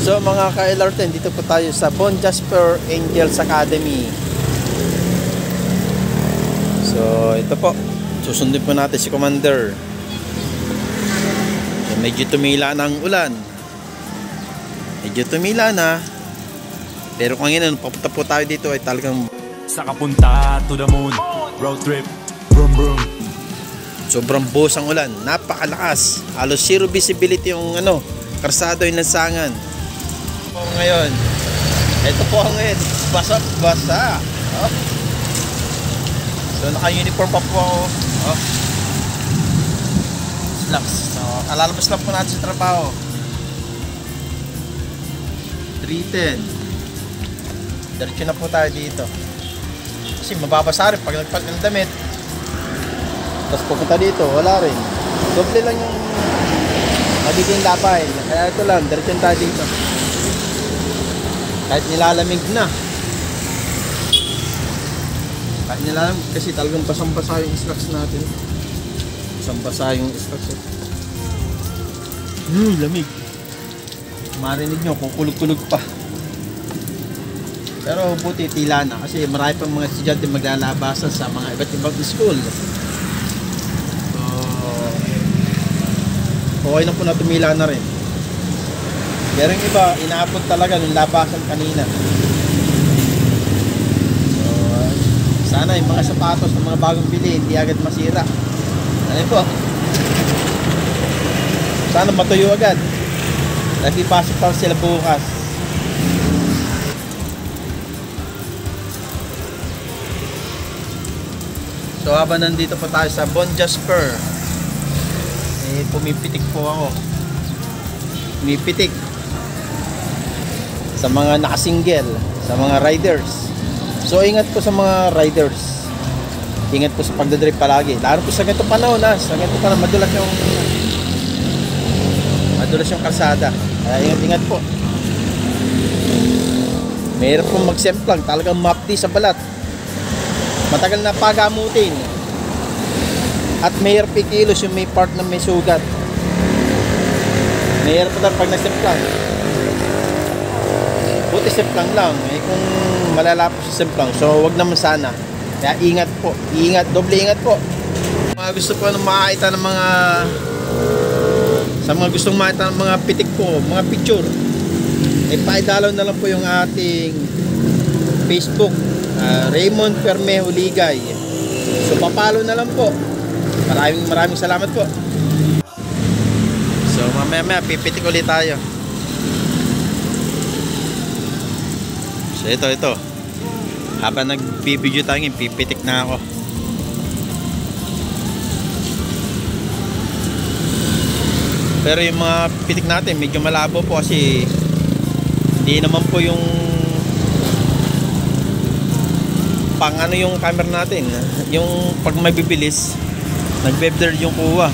So mga ka-LR10, dito po tayo sa Bon Jasper Angels Academy. So ito po, susundin po natin si Commander. So, medyo tumila na ang ulan. Medyo tumila na. Pero kung ngayon, papunta po tayo dito ay talagang sa kapunta to the moon, road trip, brum brum. Sobrang buhos ang ulan, napakalakas. Halos zero visibility yung karsado yung lansangan. Po ngayon, ito po ngayon, basa. Oh. So naka-uniform pa po ako. Oh. Slacks. So, kalalabas lang po natin sa trabaho. 3:10. Diretso na po tayo dito. Kasi mababasa rin pag nagpalit ng damit. Tapos pupunta dito, wala rin. Doble lang yung magiging lapay. Kaya ito lang, diretso tayo dito. Kahit nilalamig na. Kahit nilalamig kasi talagang basang-basa yung slacks natin. Basang-basa yung slacks. Lamig. Marinig nyo, kukulog-kulog pa. Pero buti tila na kasi marami pang mga estudyante maglalabasan sa mga iba't ibang school. So, okay na po na tumila na rin. Pero yung iba, inaabot talaga nung labasan kanina. So, sana yung mga sapatos ng mga bagong bili hindi agad masira. Ano po? Sana matuyo agad. Nagpipasok pa sila bukas. So habang nandito pa tayo sa Bon Jasper, pumipitik po ako. Pumipitik sa mga nakasingle, sa mga riders. So ingat po sa mga riders. Ingat po sa pagdadrive palagi. Lalo po sa ganitong panahon, sa ganitong panahon madulas yung kalsada. Kaya ingat po. Mayroon pong mag-semplang, talagang mapdi sa balat. Matagal na pagamutin. At mayroon pikilos yung may part na may sugat. Mayroon po pag nag-semplang. Buti semplang lang. Kung malala po sa semplang, so wag naman sana. Kaya ingat po. Ingat, doble ingat po. Mga gusto po makakita ng mga sa mga gustong makita ng mga pitik po, mga picture, paidalaw na lang po yung ating Facebook, Raymond Permejo Ligay. So papalo na lang po. Maraming salamat po. So mamaya pipitik ulit tayo. So ito habang nag-video tayo ngayon, pipitik na ako. Pero yung mga pitik natin medyo malabo po kasi hindi naman po yung pang yung camera natin. Yung pag may bibilis, nagbe-blur yung kuha.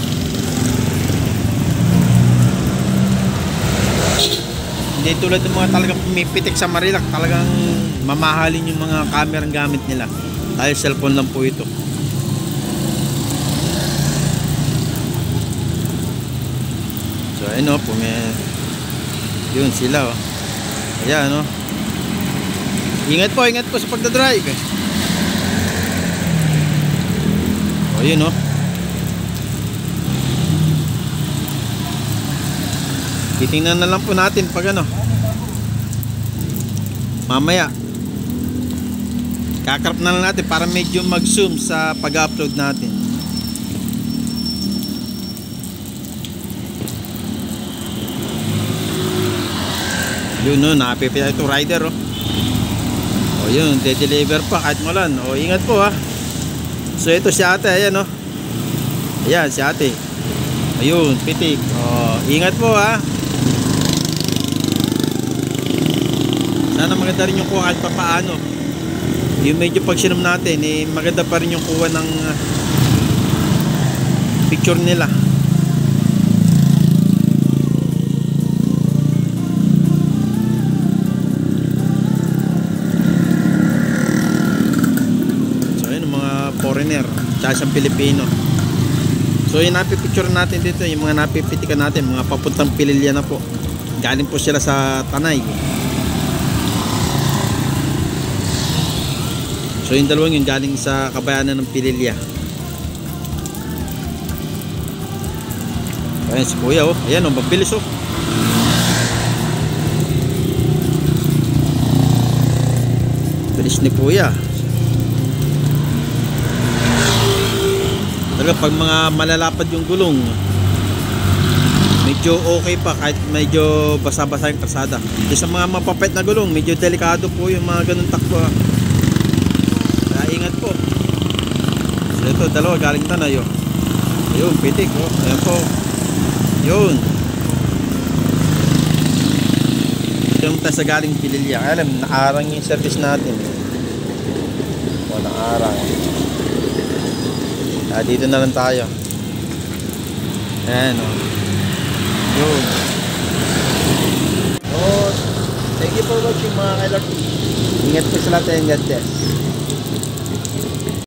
Hindi tulad ng mga talagang pumipitik sa Marilac, talagang mamahalin yung mga camera gamit nila. Dahil cellphone lang po ito. So ayun po, yun sila ayan ingat po sa pagdadrive ayun titingnan na lang po natin pag mamaya kakarap na lang natin para medyo mag-zoom sa pag-upload natin. Yun napipila itong rider yun, de-deliver pa kahit mulan. Ingat po So ito si ate, ayan ayan si ate, ayun, pitik. Ingat po sana maganda rin yung kuha kahit papaano. Yung medyo pag sinom natin maganda pa rin yung kuha ng picture nila. Foreigner, tsaka siyang Pilipino. So yung napipicture natin dito, yung mga napipitikan natin, mga papuntang Pililya na po. Galing po sila sa Tanay. So yung dalawang yun galing sa kabayanan ng Pililya. Ayan si kuya oh. Ayan oh, mabilis oh. Bilis ni kuya. Talaga pag mga malalapad yung gulong, medyo okay pa kahit medyo basa-basa yung kalsada. Sa mga mapapet na gulong, medyo delikado po yung mga ganun takbo. Kaya ingat po. So ito, dalawa galing Tanay oh. Ayun, pitik oh. Ayan po. Yun. Ito yung tayo sa galing Pililya. Alam, naarang yung service natin. O, naarang. Dito na lang tayo. Ayan o. Yun. So, thank you for watching mga LRT. Ingat po sa lahat and God bless.